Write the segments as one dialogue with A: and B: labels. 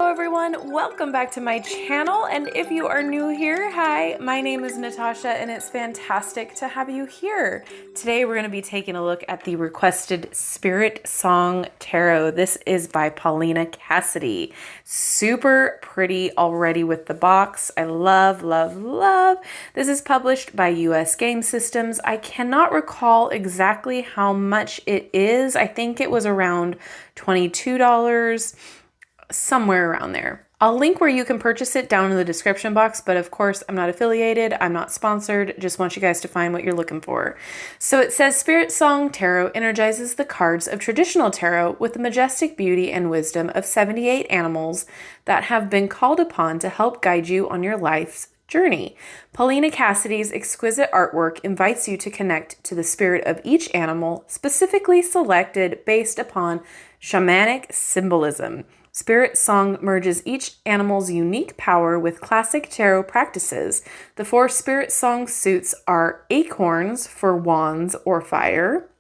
A: Hello everyone, welcome back to my channel, and if you are new here, hi, my name is Natasha and it's fantastic to have you here. Today we're going to be taking a look at the requested Spiritsong Tarot. This is by Paulina Cassidy. Super pretty already with the box. I love, love, love. This is published by US Game Systems. I cannot recall exactly how much it is. I think it was around $22. Somewhere around there. I'll link where you can purchase it down in the description box, but of course I'm not affiliated, I'm not sponsored, just want you guys to find what you're looking for. So it says Spiritsong Tarot energizes the cards of traditional tarot with the majestic beauty and wisdom of 78 animals that have been called upon to help guide you on your life's journey. Paulina Cassidy's exquisite artwork invites you to connect to the spirit of each animal, specifically selected based upon shamanic symbolism. Spiritsong merges each animal's unique power with classic tarot practices. The 4 Spiritsong suits are acorns for wands or fire,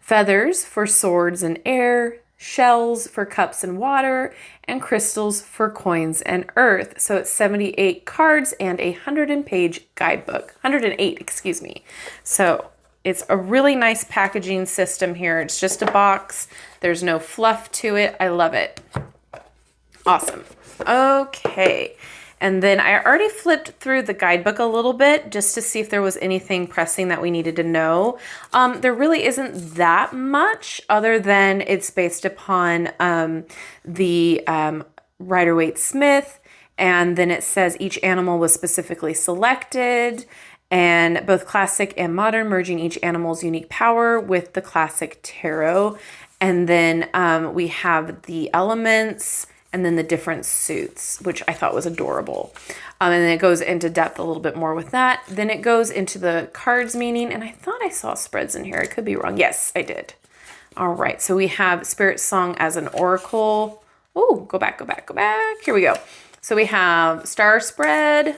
A: feathers for swords and air, shells for cups and water, and crystals for coins and earth. So it's 78 cards and a 100-page guidebook. 108, excuse me. So it's a really nice packaging system here. It's just a box. There's no fluff to it. I love it. Awesome. Okay. And then I already flipped through the guidebook a little bit just to see if there was anything pressing that we needed to know. There really isn't that much other than it's based upon the Rider-Waite-Smith, and then it says each animal was specifically selected, and both classic and modern, merging each animal's unique power with the classic tarot. And then we have the elements and then the different suits, which I thought was adorable. And then it goes into depth a little bit more with that. Then it goes into the cards meaning, and I thought I saw spreads in here. I could be wrong. Yes, I did. All right, so we have Spiritsong as an oracle. Oh, go back, go back, go back. Here we go. So we have Star Spread,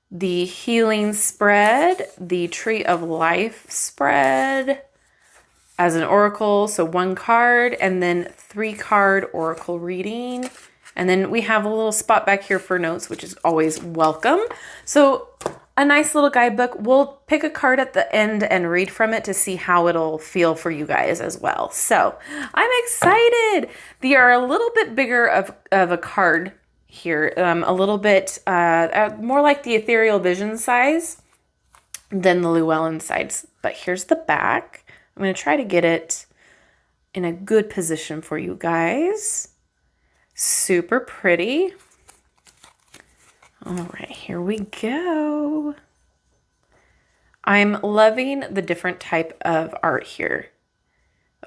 A: the Healing Spread, the Tree of Life Spread as an oracle, so 1 card, and then 3-card oracle reading. And then we have a little spot back here for notes, which is always welcome. So a nice little guidebook. We'll pick a card at the end and read from it to see how it'll feel for you guys as well. So I'm excited. They are a little bit bigger of a card here, a little bit more like the Ethereal Vision size than the Llewellyn size. But here's the back. I'm going to try to get it in a good position for you guys. Super pretty. All right, here we go. I'm loving the different type of art here.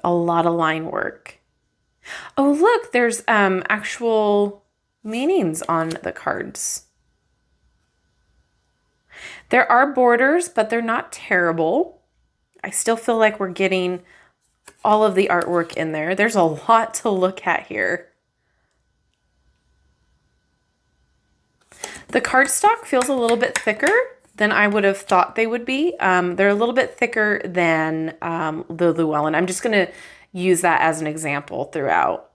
A: A lot of line work. Oh, look, there's actual meanings on the cards. There are borders, but they're not terrible. I still feel like we're getting all of the artwork in there. There's a lot to look at here. The cardstock feels a little bit thicker than I would have thought they would be. They're a little bit thicker than the Llewellyn. I'm just going to use that as an example throughout.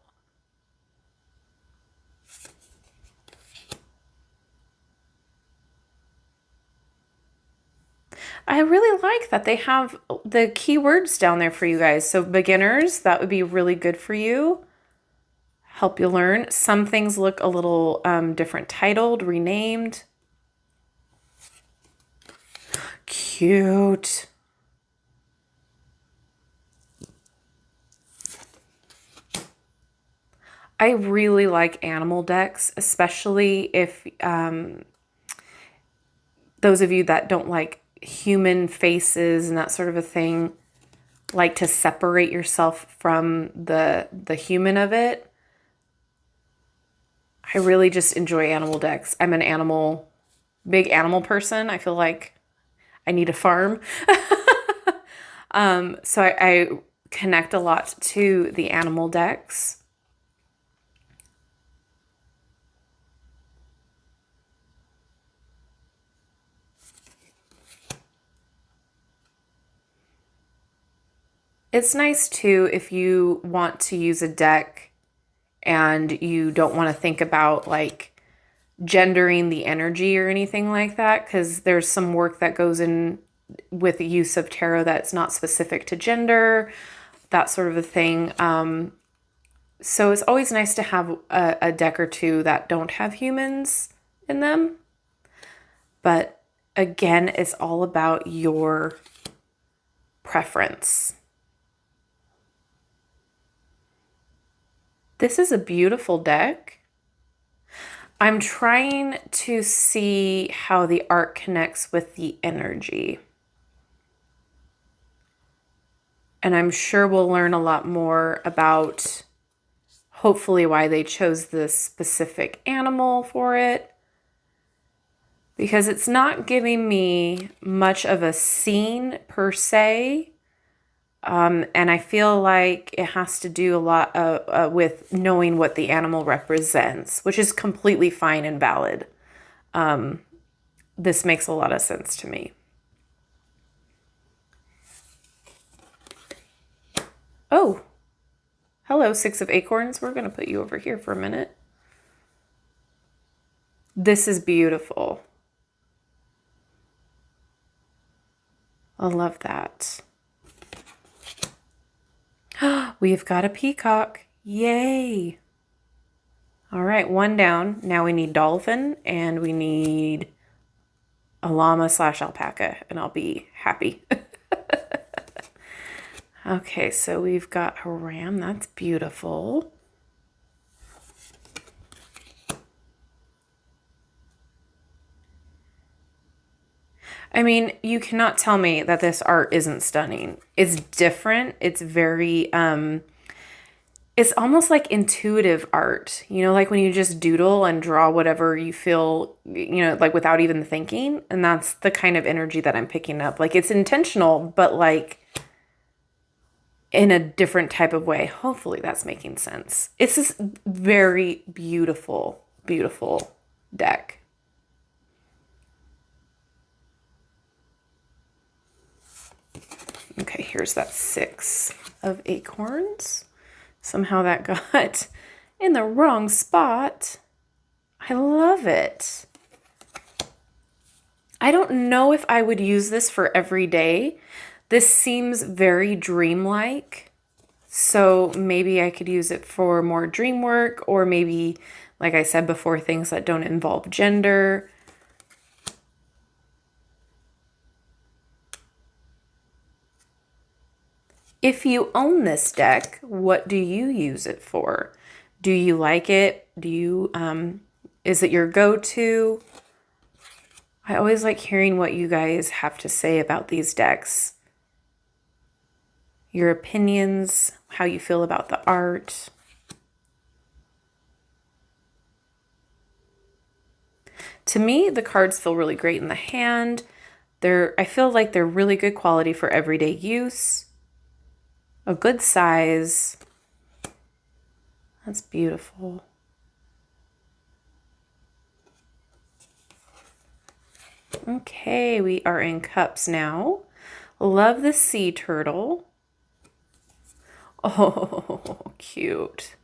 A: I really like that they have the keywords down there for you guys. So beginners, that would be really good for you. Help you learn. Some things look a little different titled, renamed. Cute. I really like animal decks, especially if those of you that don't like human faces and that sort of a thing, like to separate yourself from the human of it. I really just enjoy animal decks. I'm an big animal person. I feel like I need a farm. So I connect a lot to the animal decks. It's nice too if you want to use a deck and you don't want to think about like gendering the energy or anything like that, because there's some work that goes in with the use of tarot that's not specific to gender, that sort of a thing. So it's always nice to have a deck or two that don't have humans in them. But again, it's all about your preference. This is a beautiful deck. I'm trying to see how the art connects with the energy. And I'm sure we'll learn a lot more about hopefully why they chose this specific animal for it. Because it's not giving me much of a scene per se. And I feel like it has to do a lot with knowing what the animal represents, which is completely fine and valid. This makes a lot of sense to me. Oh, hello, Six of Acorns. We're going to put you over here for a minute. This is beautiful. I love that. We've got a peacock. Yay. All right, one down. Now we need dolphin and we need a llama / alpaca, and I'll be happy. Okay, so we've got a ram. That's beautiful. I mean, you cannot tell me that this art isn't stunning. It's different. It's very, it's almost like intuitive art, you know, like when you just doodle and draw whatever you feel, you know, like without even thinking. And that's the kind of energy that I'm picking up. Like it's intentional, but like in a different type of way. Hopefully that's making sense. It's this very beautiful, beautiful deck. Okay, here's that 6 of Acorns. Somehow that got in the wrong spot. I love it. I don't know if I would use this for every day. This seems very dreamlike. So maybe I could use it for more dream work, or maybe, like I said before, things that don't involve gender. If you own this deck, what do you use it for? Do you like it? Do you, is it your go-to? I always like hearing what you guys have to say about these decks. Your opinions, how you feel about the art. To me, the cards feel really great in the hand. I feel like they're really good quality for everyday use. A good size. That's beautiful. Okay, we are in cups now. Love the sea turtle. Oh, cute.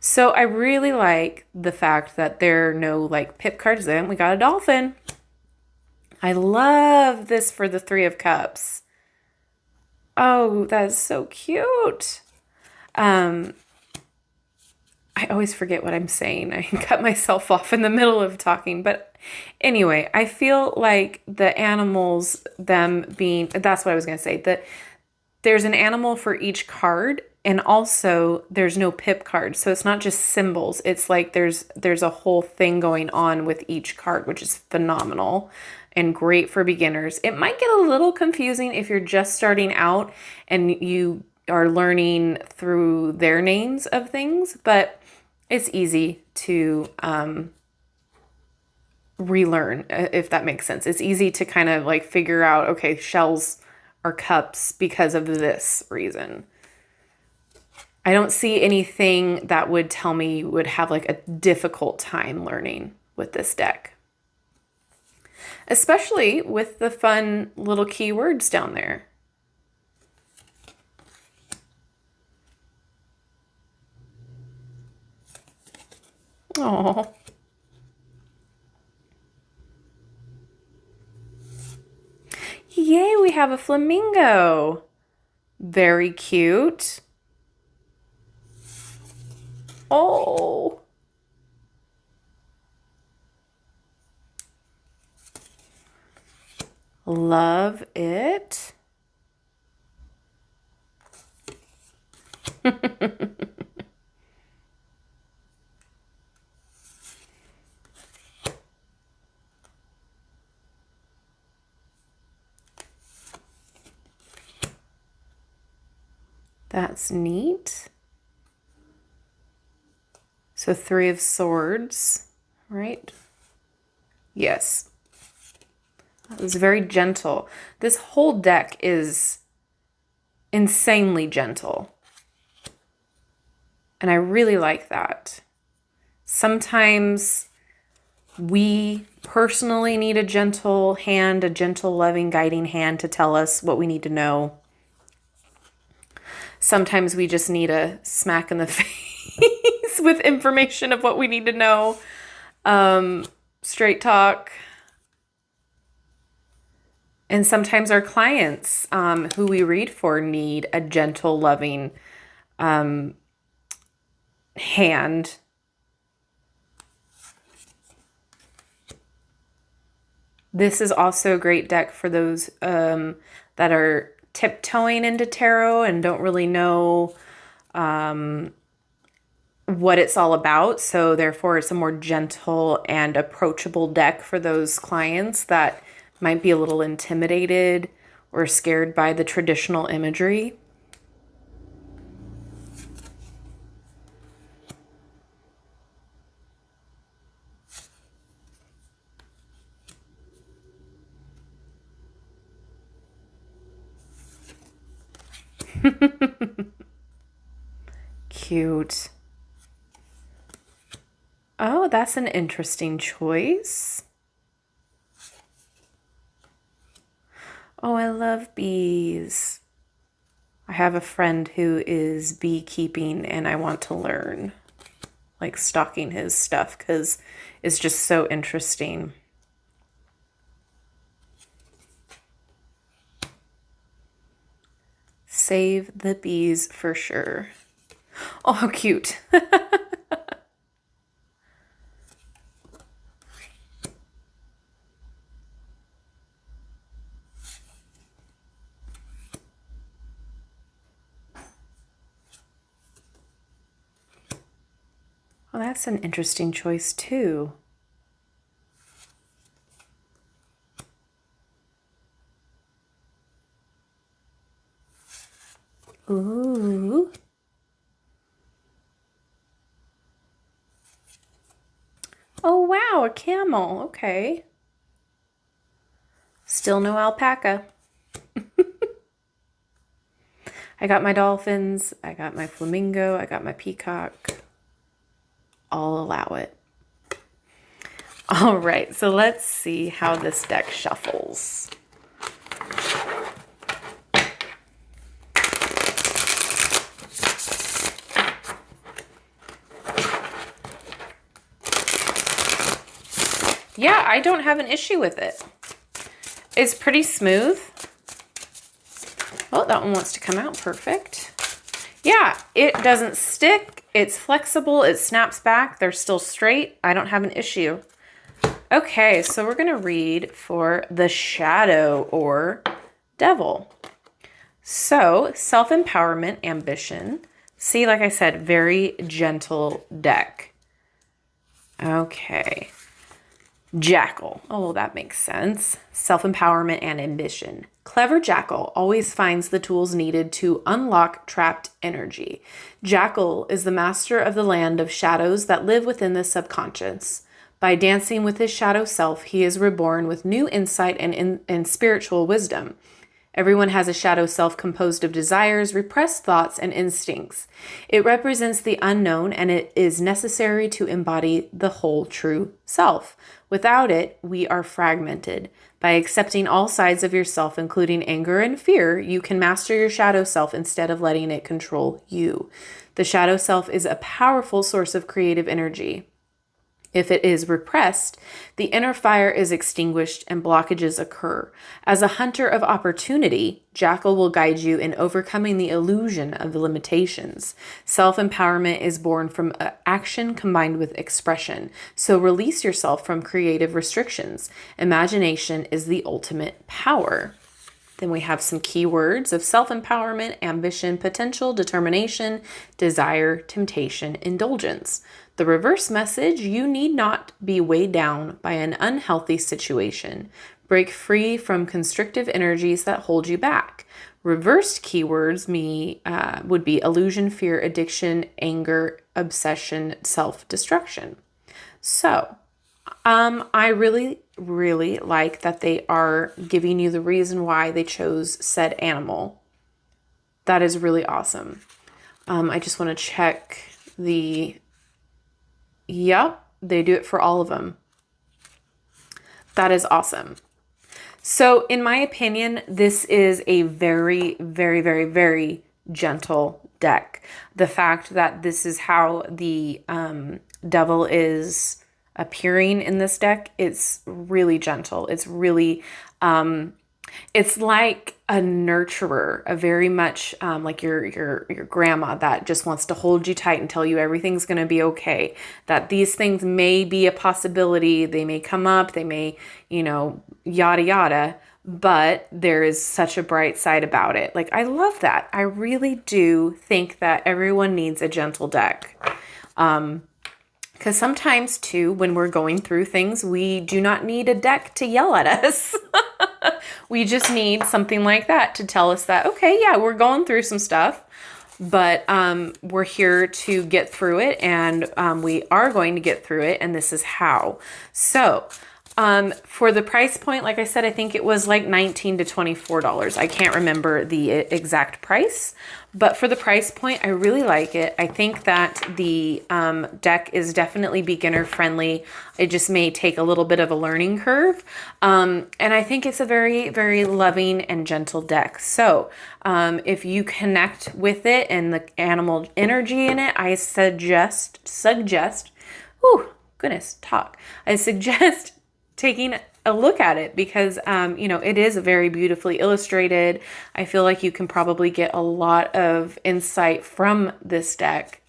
A: So I really like the fact that there are no like pip cards in. We got a dolphin. I love this for the 3 of Cups. Oh, that's so cute. I always forget what I'm saying. I cut myself off in the middle of talking. But anyway, I feel like the animals, that's what I was going to say. That there's an animal for each card, and also there's no pip card. So it's not just symbols. It's like there's a whole thing going on with each card, which is phenomenal and great for beginners. It might get a little confusing if you're just starting out and you are learning through their names of things, but it's easy to relearn, if that makes sense. It's easy to kind of like figure out, okay, shells are cups because of this reason. I don't see anything that would tell me you would have like a difficult time learning with this deck. Especially with the fun little keywords down there. Oh. Yay, we have a flamingo. Very cute. Oh. Love it. That's neat. So 3 of Swords, right? Yes. It was very gentle. This whole deck is insanely gentle. And I really like that. Sometimes we personally need a gentle hand, a gentle, loving, guiding hand to tell us what we need to know. Sometimes we just need a smack in the face with information of what we need to know. Straight talk. And sometimes our clients who we read for need a gentle, loving hand. This is also a great deck for those that are tiptoeing into tarot and don't really know what it's all about. So therefore, it's a more gentle and approachable deck for those clients that might be a little intimidated or scared by the traditional imagery. Cute. Oh, that's an interesting choice. Oh, I love bees. I have a friend who is beekeeping and I want to learn, like stocking his stuff because it's just so interesting. Save the bees for sure. Oh, how cute. Well, that's an interesting choice too. Ooh. Oh, wow, a camel. Okay. Still no alpaca. I got my dolphins. I got my flamingo. I got my peacock. I'll allow it. All right, so let's see how this deck shuffles. Yeah, I don't have an issue with it. It's pretty smooth. Oh, that one wants to come out. Perfect. Yeah, it doesn't stick. It's flexible. It snaps back. They're still straight. I don't have an issue. Okay, so we're going to read for the Shadow or Devil. So, self-empowerment, ambition. See, like I said, very gentle deck. Okay. Jackal. Oh, that makes sense. Self-empowerment and ambition. Clever Jackal always finds the tools needed to unlock trapped energy. Jackal is the master of the land of shadows that live within the subconscious. By dancing with his shadow self, he is reborn with new insight and spiritual wisdom. Everyone has a shadow self composed of desires, repressed thoughts, and instincts. It represents the unknown, and it is necessary to embody the whole true self. Without it, we are fragmented. By accepting all sides of yourself, including anger and fear, you can master your shadow self instead of letting it control you. The shadow self is a powerful source of creative energy. If it is repressed, the inner fire is extinguished and blockages occur. As a hunter of opportunity, Jackal will guide you in overcoming the illusion of the limitations. Self-empowerment is born from action combined with expression, so release yourself from creative restrictions. Imagination is the ultimate power. Then we have some keywords of self-empowerment, ambition, potential, determination, desire, temptation, indulgence. The reverse message: you need not be weighed down by an unhealthy situation. Break free from constrictive energies that hold you back. Reversed keywords would be illusion, fear, addiction, anger, obsession, self-destruction. So, I really, really like that they are giving you the reason why they chose said animal. That is really awesome. I just want to check yep, they do it for all of them. That is awesome. So in my opinion, this is a very, very, very, very gentle deck. The fact that this is how the devil is appearing in this deck, it's really gentle. It's really, it's like a nurturer, a very much like your grandma that just wants to hold you tight and tell you everything's going to be okay. That these things may be a possibility, they may come up, they may, yada yada, but there is such a bright side about it. Like, I love that. I really do think that everyone needs a gentle deck. Because sometimes, too, when we're going through things, we do not need a deck to yell at us. We just need something like that to tell us that, okay, yeah, we're going through some stuff, but we're here to get through it, and we are going to get through it, and this is how. So for the price point, like I said, I think it was like $19 to $24. I can't remember the exact price, but for the price point, I really like it. I think that the deck is definitely beginner friendly. It just may take a little bit of a learning curve. And I think it's a very, very loving and gentle deck. So if you connect with it and the animal energy in it, I suggest, I suggest taking a look at it because, it is very beautifully illustrated. I feel like you can probably get a lot of insight from this deck,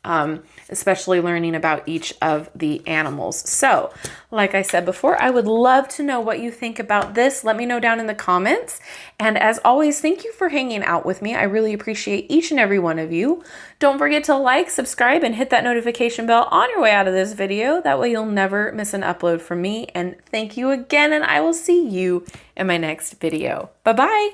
A: especially learning about each of the animals. So, like I said before, I would love to know what you think about this. Let me know down in the comments. And as always, thank you for hanging out with me. I really appreciate each and every one of you. Don't forget to like, subscribe, and hit that notification bell on your way out of this video. That way you'll never miss an upload from me. And thank you again, and I will see you in my next video. Bye-bye.